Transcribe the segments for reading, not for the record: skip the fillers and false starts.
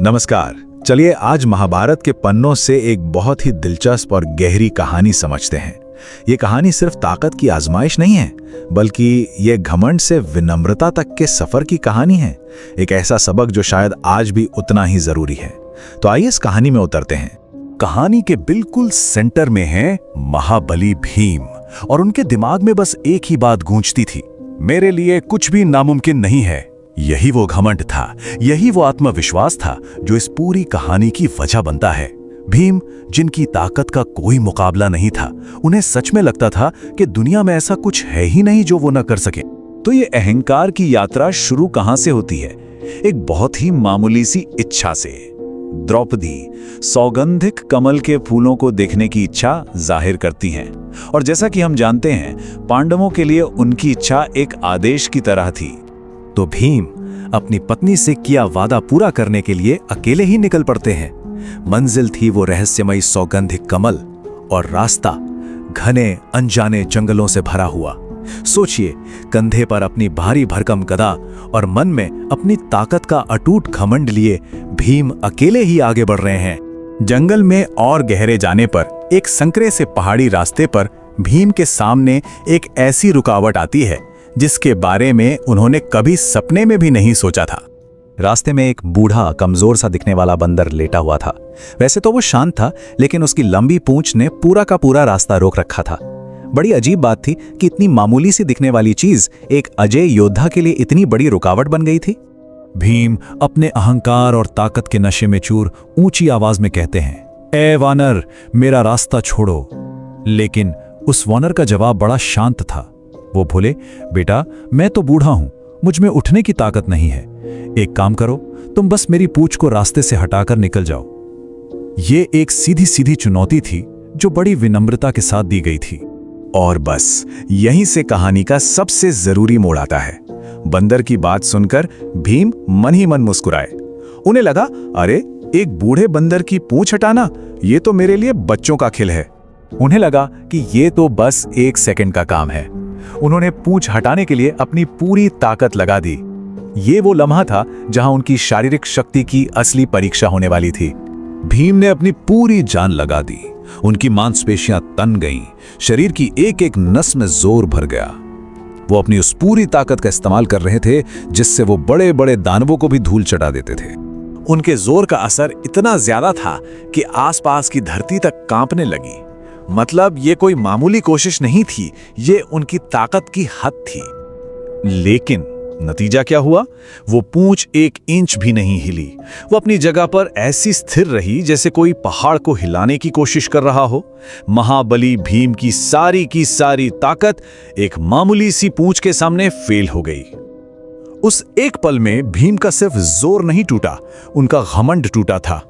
नमस्कार। चलिए आज महाभारत के पन्नों से एक बहुत ही दिलचस्प और गहरी कहानी समझते हैं। ये कहानी सिर्फ ताकत की आजमाइश नहीं है, बल्कि ये घमंड से विनम्रता तक के सफर की कहानी है। एक ऐसा सबक जो शायद आज भी उतना ही जरूरी है। तो आइए इस कहानी में उतरते हैं। कहानी के बिल्कुल सेंटर में है महाबली भीम, और उनके दिमाग में बस एक ही बात गूंजती थी, मेरे लिए कुछ भी नामुमकिन नहीं है। यही वो घमंड था, यही वो आत्मविश्वास था जो इस पूरी कहानी की वजह बनता है। भीम, जिनकी ताकत का कोई मुकाबला नहीं था, उन्हें सच में लगता था कि दुनिया में ऐसा कुछ है ही नहीं जो वो न कर सके। तो ये अहंकार की यात्रा शुरू कहां से होती है? एक बहुत ही मामूली सी इच्छा से। द्रौपदी सौगंधिक कमल के फूलों को देखने की इच्छा जाहिर करती हैं, और जैसा कि हम जानते हैं, पांडवों के लिए उनकी इच्छा एक आदेश की तरह थी। तो भीम अपनी पत्नी से किया वादा पूरा करने के लिए अकेले ही निकल पड़ते हैं। मंजिल थी वो रहस्यमयी सौगंधिक कमल, और रास्ता घने अनजाने जंगलों से भरा हुआ। सोचिए, कंधे पर अपनी भारी भरकम गदा और मन में अपनी ताकत का अटूट घमंड लिए भीम अकेले ही आगे बढ़ रहे हैं। जंगल में और गहरे जाने पर एक संकरे से पहाड़ी रास्ते पर भीम के सामने एक ऐसी रुकावट आती है जिसके बारे में उन्होंने कभी सपने में भी नहीं सोचा था। रास्ते में एक बूढ़ा कमजोर सा दिखने वाला बंदर लेटा हुआ था। वैसे तो वो शांत था, लेकिन उसकी लंबी पूंछ ने पूरा का पूरा रास्ता रोक रखा था। बड़ी अजीब बात थी कि इतनी मामूली सी दिखने वाली चीज एक अजय योद्धा के लिए इतनी बड़ी रुकावट बन गई थी। भीम अपने अहंकार और ताकत के नशे में चूर ऊंची आवाज में कहते हैं, ए वानर, मेरा रास्ता छोड़ो। लेकिन उस वानर का जवाब बड़ा शांत था। वो बोले, बेटा, मैं तो बूढ़ा हूं, मुझ में उठने की ताकत नहीं है। एक काम करो, तुम बस मेरी पूंछ को रास्ते से हटाकर निकल जाओ। ये एक सीधी सीधी चुनौती थी जो बड़ी विनम्रता के साथ दी गई थी। और बस यहीं से कहानी का सबसे जरूरी मोड़ आता है। बंदर की बात सुनकर भीम मन ही मन मुस्कुराए। उन्हें लगा, अरे, एक बूढ़े बंदर की पूंछ हटाना, ये तो मेरे लिए बच्चों का खेल है। उन्हें लगा कि ये तो बस एक सेकंड का काम है। उन्होंने पूंछ हटाने के लिए अपनी पूरी ताकत लगा दी। ये वो लम्हा था जहां उनकी शारीरिक शक्ति की असली परीक्षा होने वाली थी। भीम ने अपनी पूरी जान लगा दी। उनकी मांसपेशियां तन गईं, शरीर की एक एक नस में जोर भर गया। वो अपनी उस पूरी ताकत का इस्तेमाल कर रहे थे जिससे वो बड़े बड़े दानवों को भी धूल चटा देते थे। उनके जोर का असर इतना ज्यादा था कि आसपास की धरती तक कांपने लगी। मतलब ये कोई मामूली कोशिश नहीं थी, ये उनकी ताकत की हद थी। लेकिन नतीजा क्या हुआ? वो पूंछ एक इंच भी नहीं हिली। वो अपनी जगह पर ऐसी स्थिर रही जैसे कोई पहाड़ को हिलाने की कोशिश कर रहा हो। महाबली भीम की सारी ताकत एक मामूली सी पूंछ के सामने फेल हो गई। उस एक पल में भीम का सिर्फ जोर नहीं टूटा, उनका घमंड टूटा था।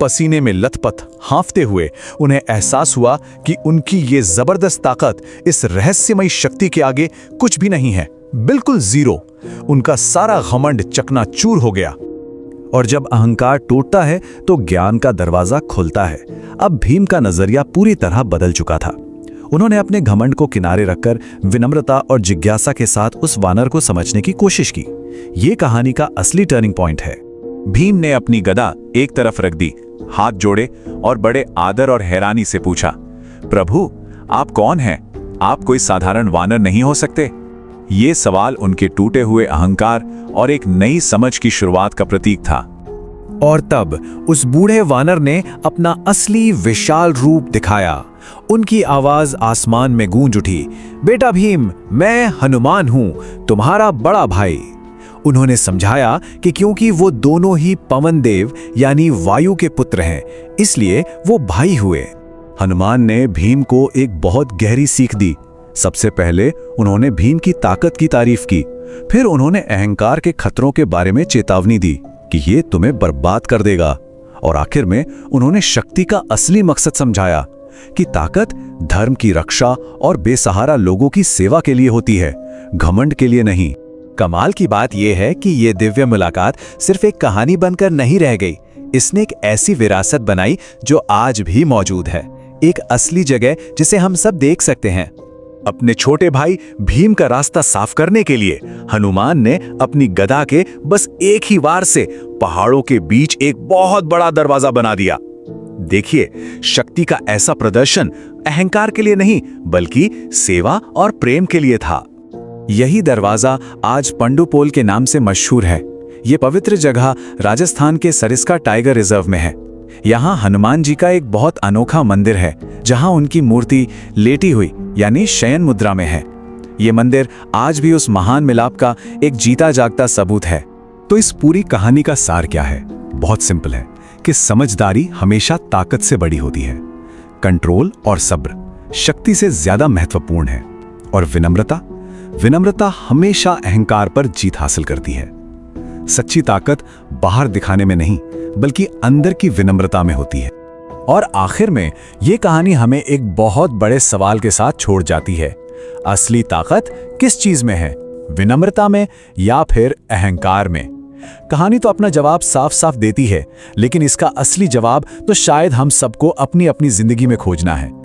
पसीने में लथपथ हांफते हुए उन्हें एहसास हुआ कि उनकी ये जबरदस्त ताकत इस रहस्यमयी शक्ति के आगे कुछ भी नहीं है, बिल्कुल जीरो। उनका सारा घमंड चकनाचूर हो गया। और जब अहंकार टूटता है तो ज्ञान का दरवाजा खुलता है। अब भीम का नजरिया पूरी तरह बदल चुका था। उन्होंने अपने घमंड को किनारे रखकर विनम्रता और जिज्ञासा के साथ उस वानर को समझने की कोशिश की। ये कहानी का असली टर्निंग पॉइंट है। भीम ने अपनी गदा एक तरफ रख दी, हाथ जोड़े और बड़े आदर और हैरानी से पूछा, प्रभु, आप कौन हैं? आप कोई साधारण वानर नहीं हो सकते। ये सवाल उनके टूटे हुए अहंकार और एक नई समझ की शुरुआत का प्रतीक था। और तब उस बूढ़े वानर ने अपना असली विशाल रूप दिखाया। उनकी आवाज आसमान में गूंज उठी, बेटा भीम, मैं हनुमान हूं, तुम्हारा बड़ा भाई। उन्होंने समझाया कि क्योंकि वो दोनों ही पवन देव यानी वायु के पुत्र हैं, इसलिए वो भाई हुए। हनुमान ने भीम को एक बहुत गहरी सीख दी। सबसे पहले उन्होंने भीम की ताकत की तारीफ की, फिर उन्होंने अहंकार के खतरों के बारे में चेतावनी दी कि ये तुम्हें बर्बाद कर देगा। और आखिर में उन्होंने शक्ति का असली मकसद समझाया कि ताकत धर्म की रक्षा और बेसहारा लोगों की सेवा के लिए होती है, घमंड के लिए नहीं। कमाल की बात यह है कि ये दिव्य मुलाकात सिर्फ एक कहानी बनकर नहीं रह गई, इसने एक ऐसी विरासत बनाई जो आज भी मौजूद है, एक असली जगह जिसे हम सब देख सकते हैं। अपने छोटे भाई भीम का रास्ता साफ करने के लिए हनुमान ने अपनी गदा के बस एक ही वार से पहाड़ों के बीच एक बहुत बड़ा दरवाजा बना दिया। देखिए, शक्ति का ऐसा प्रदर्शन अहंकार के लिए नहीं बल्कि सेवा और प्रेम के लिए था। यही दरवाजा आज पंडुपोल के नाम से मशहूर है। ये पवित्र जगह राजस्थान के सरिस्का टाइगर रिजर्व में है। यहाँ हनुमान जी का एक बहुत अनोखा मंदिर है जहाँ उनकी मूर्ति लेटी हुई यानी शयन मुद्रा में है। ये मंदिर आज भी उस महान मिलाप का एक जीता जागता सबूत है। तो इस पूरी कहानी का सार क्या है? बहुत सिंपल है कि समझदारी हमेशा ताकत से बड़ी होती है, कंट्रोल और सब्र शक्ति से ज्यादा महत्वपूर्ण है, और विनम्रता हमेशा अहंकार पर जीत हासिल करती है। सच्ची ताकत बाहर दिखाने में नहीं बल्कि अंदर की विनम्रता में होती है। और आखिर में ये कहानी हमें एक बहुत बड़े सवाल के साथ छोड़ जाती है। असली ताकत किस चीज में है? विनम्रता में या फिर अहंकार में? कहानी तो अपना जवाब साफ साफ देती है, लेकिन इसका असली जवाब तो शायद हम सबको अपनी अपनी जिंदगी में खोजना है।